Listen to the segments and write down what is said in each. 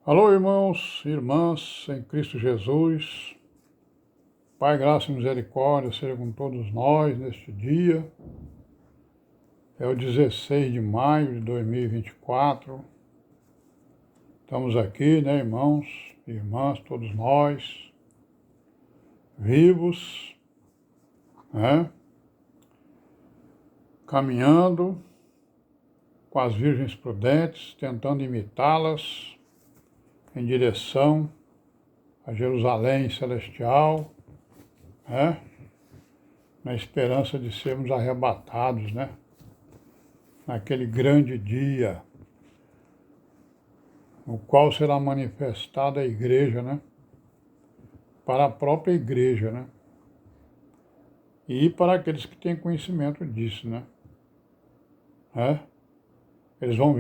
Alô, irmãos e irmãs em Cristo Jesus. Pai, graça e misericórdia seja com todos nós neste dia. É o 16 de maio de 2024. Estamos aqui, né, irmãos e irmãs, todos nós, vivos, né, caminhando com as virgens prudentes, tentando imitá-las em direção a Jerusalém celestial, né, na esperança de sermos arrebatados, né, naquele grande dia, no qual será manifestada a igreja, né, para a própria igreja, né, e para aqueles que têm conhecimento disso, né, eles vão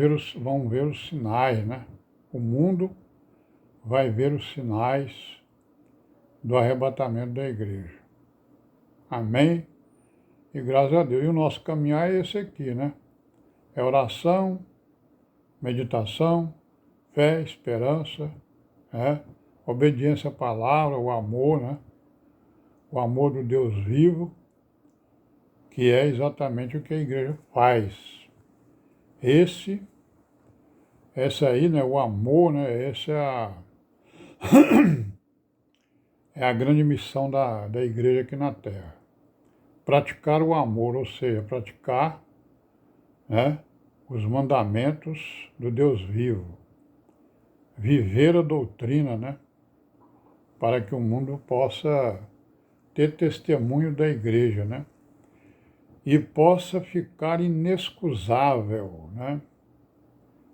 ver os sinais, né, o mundo vai ver os sinais do arrebatamento da igreja. Amém? E graças a Deus. E o nosso caminhar é esse aqui, né? É oração, meditação, fé, esperança, obediência à palavra, o amor, né? O amor do Deus vivo, que é exatamente o que a igreja faz. Esse aí, né? O amor, né? Essa é a grande missão da igreja aqui na Terra. Praticar o amor, ou seja, praticar, né, os mandamentos do Deus vivo. Viver a doutrina, né, para que o mundo possa ter testemunho da igreja, né, e possa ficar inexcusável, né.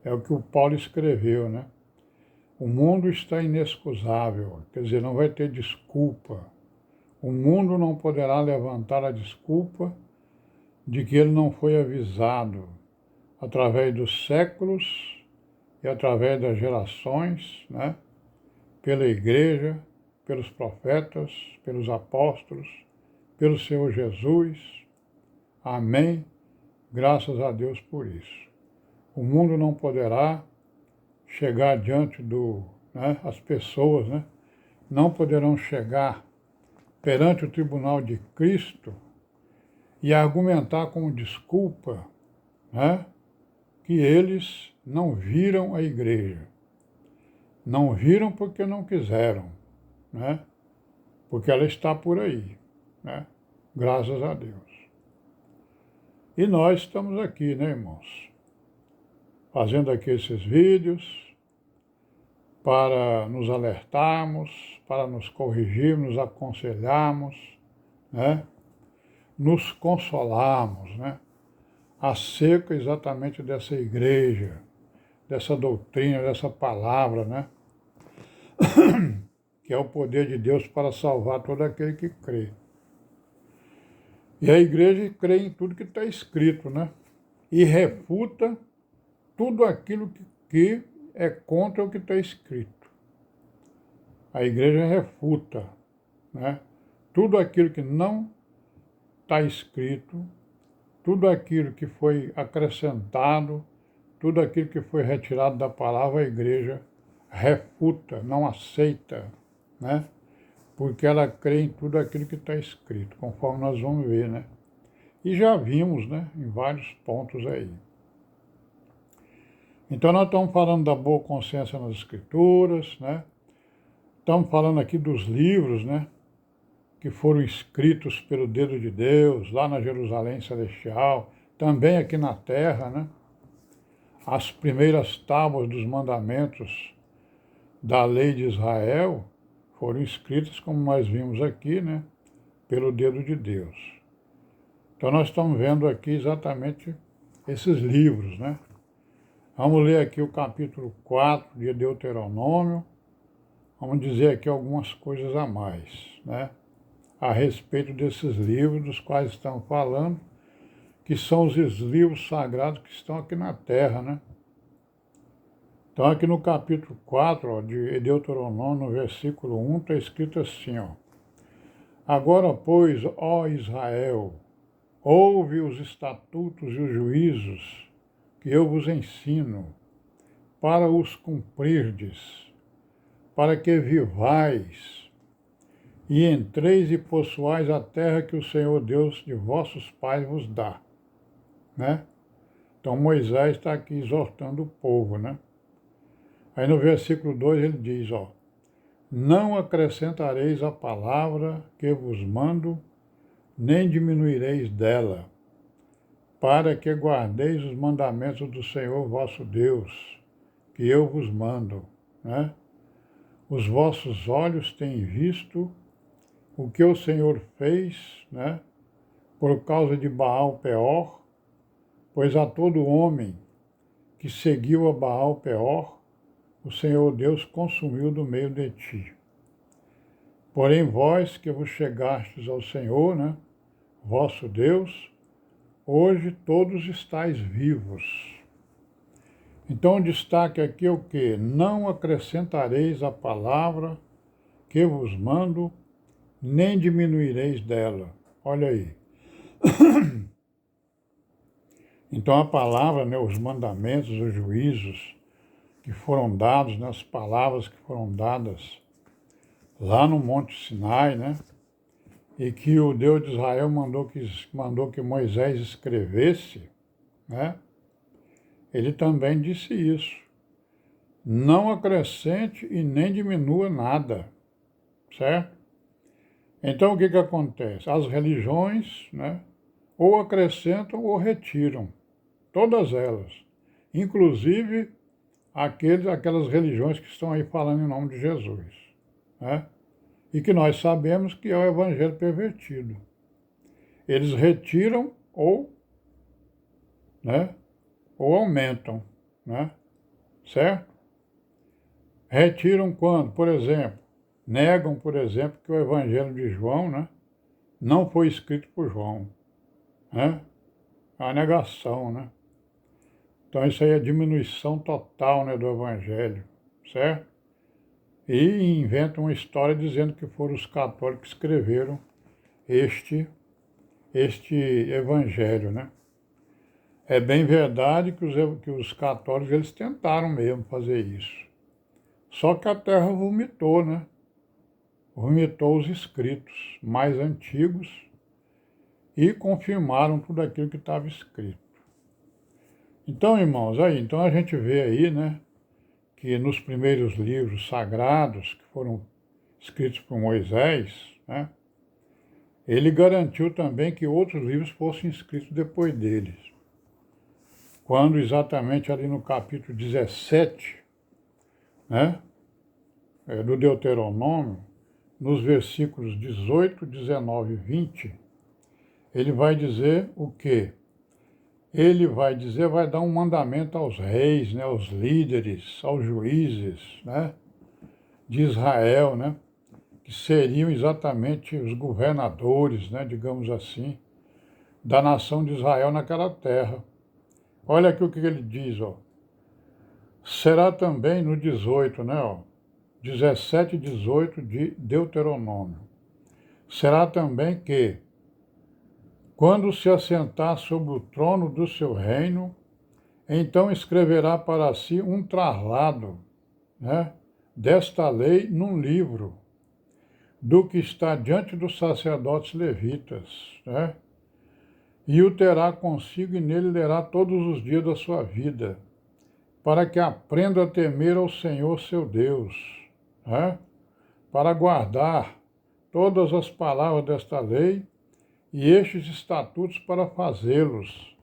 É o que o Paulo escreveu, né. O mundo está inexcusável, quer dizer, não vai ter desculpa. O mundo não poderá levantar a desculpa de que ele não foi avisado através dos séculos e através das gerações, né, pela igreja, pelos profetas, pelos apóstolos, pelo Senhor Jesus. Amém. Graças a Deus por isso. O mundo não poderá chegar diante as pessoas, né, não poderão chegar perante o tribunal de Cristo e argumentar como desculpa, né, que eles não viram a igreja. Não viram porque não quiseram, né? Porque ela está por aí, né? Graças a Deus. E nós estamos aqui, né, irmãos? Fazendo aqui esses vídeos para nos alertarmos, para nos corrigirmos, nos aconselharmos, né? Nos consolarmos, né? Acerca exatamente dessa igreja, dessa doutrina, dessa palavra, né? Que é o poder de Deus para salvar todo aquele que crê. E a igreja crê em tudo que está escrito, né? E refuta tudo aquilo que é contra o que está escrito. A igreja refuta, né? Tudo aquilo que não está escrito, tudo aquilo que foi acrescentado, tudo aquilo que foi retirado da palavra, a igreja refuta, não aceita, né? Porque ela crê em tudo aquilo que está escrito, conforme nós vamos ver, né? E já vimos, né, em vários pontos aí. Então nós estamos falando da boa consciência nas escrituras, né? Estamos falando aqui dos livros, né, que foram escritos pelo dedo de Deus, lá na Jerusalém Celestial, também aqui na Terra, né? As primeiras tábuas dos mandamentos da lei de Israel foram escritas, como nós vimos aqui, né, pelo dedo de Deus. Então nós estamos vendo aqui exatamente esses livros, né? Vamos ler aqui o capítulo 4 de Deuteronômio, vamos dizer aqui algumas coisas a mais, né, a respeito desses livros dos quais estamos falando, que são os livros sagrados que estão aqui na Terra, né? Então aqui no capítulo 4, ó, de Deuteronômio, no versículo 1, está escrito assim, ó: Agora, pois, ó Israel, ouve os estatutos e os juízos que eu vos ensino, para os cumprirdes, para que vivais e entreis e possuais a terra que o Senhor Deus de vossos pais vos dá, né? Então Moisés está aqui exortando o povo, né? Aí no versículo 2 ele diz, ó, não acrescentareis a palavra que vos mando, nem diminuireis dela, para que guardeis os mandamentos do Senhor vosso Deus, que eu vos mando, né? Os vossos olhos têm visto o que o Senhor fez, né? Por causa de Baal Peor, pois a todo homem que seguiu a Baal Peor, o Senhor Deus consumiu do meio de ti. Porém vós que vos chegastes ao Senhor, né? Vosso Deus, hoje todos estáis vivos. Então o destaque aqui é o quê? Não acrescentareis a palavra que vos mando, nem diminuireis dela. Olha aí. Então a palavra, né, os mandamentos, os juízos que foram dados, né, as palavras que foram dadas lá no Monte Sinai, né, e que o Deus de Israel mandou que Moisés escrevesse, né, ele também disse isso. Não acrescente e nem diminua nada, certo? Então o que acontece? As religiões, né, ou acrescentam ou retiram, todas elas, inclusive aquelas religiões que estão aí falando em nome de Jesus, né? E que nós sabemos que é o evangelho pervertido. Eles retiram né, ou aumentam, né? Certo? Retiram quando, por exemplo, negam, por exemplo, que o evangelho de João, né, não foi escrito por João, né? É uma negação, né? Então isso aí é diminuição total, né, do evangelho, certo? E inventam uma história dizendo que foram os católicos que escreveram este evangelho, né? É bem verdade que os católicos eles tentaram mesmo fazer isso. Só que a terra vomitou, né? Vomitou os escritos mais antigos e confirmaram tudo aquilo que estava escrito. Então, irmãos, então a gente vê aí, né, que nos primeiros livros sagrados que foram escritos por Moisés, né, ele garantiu também que outros livros fossem escritos depois deles. Quando exatamente ali no capítulo 17, né, do Deuteronômio, nos versículos 18, 19 e 20, ele vai dizer o quê? Ele vai dar um mandamento aos reis, né, aos líderes, aos juízes, né, de Israel, né, que seriam exatamente os governadores, né, digamos assim, da nação de Israel naquela terra. Olha aqui o que ele diz, ó. Será também no 18, né, ó, 17 e 18 de Deuteronômio. Será também que, quando se assentar sobre o trono do seu reino, então escreverá para si um traslado, né, desta lei num livro, do que está diante dos sacerdotes levitas, né, e o terá consigo e nele lerá todos os dias da sua vida, para que aprenda a temer ao Senhor seu Deus, né, para guardar todas as palavras desta lei e estes estatutos para fazê-los,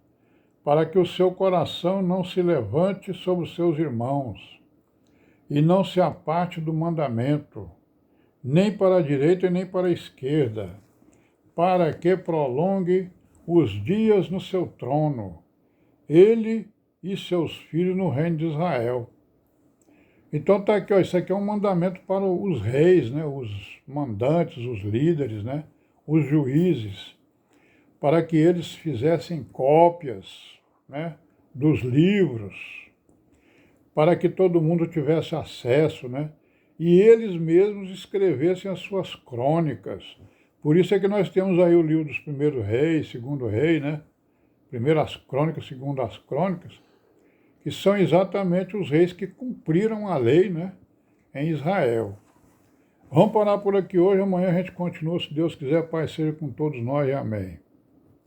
para que o seu coração não se levante sobre os seus irmãos, e não se aparte do mandamento, nem para a direita e nem para a esquerda, para que prolongue os dias no seu trono, ele e seus filhos no reino de Israel. Então está aqui, ó, isso aqui é um mandamento para os reis, né, os mandantes, os líderes, né, os juízes, para que eles fizessem cópias, né, dos livros, para que todo mundo tivesse acesso, né, e eles mesmos escrevessem as suas crônicas. Por isso é que nós temos aí o livro dos primeiros reis, segundo rei, né, primeiras crônicas, segundas crônicas, E são exatamente os reis que cumpriram a lei, né, em Israel. Vamos parar por aqui hoje, amanhã a gente continua, se Deus quiser, Pai seja com todos nós, amém.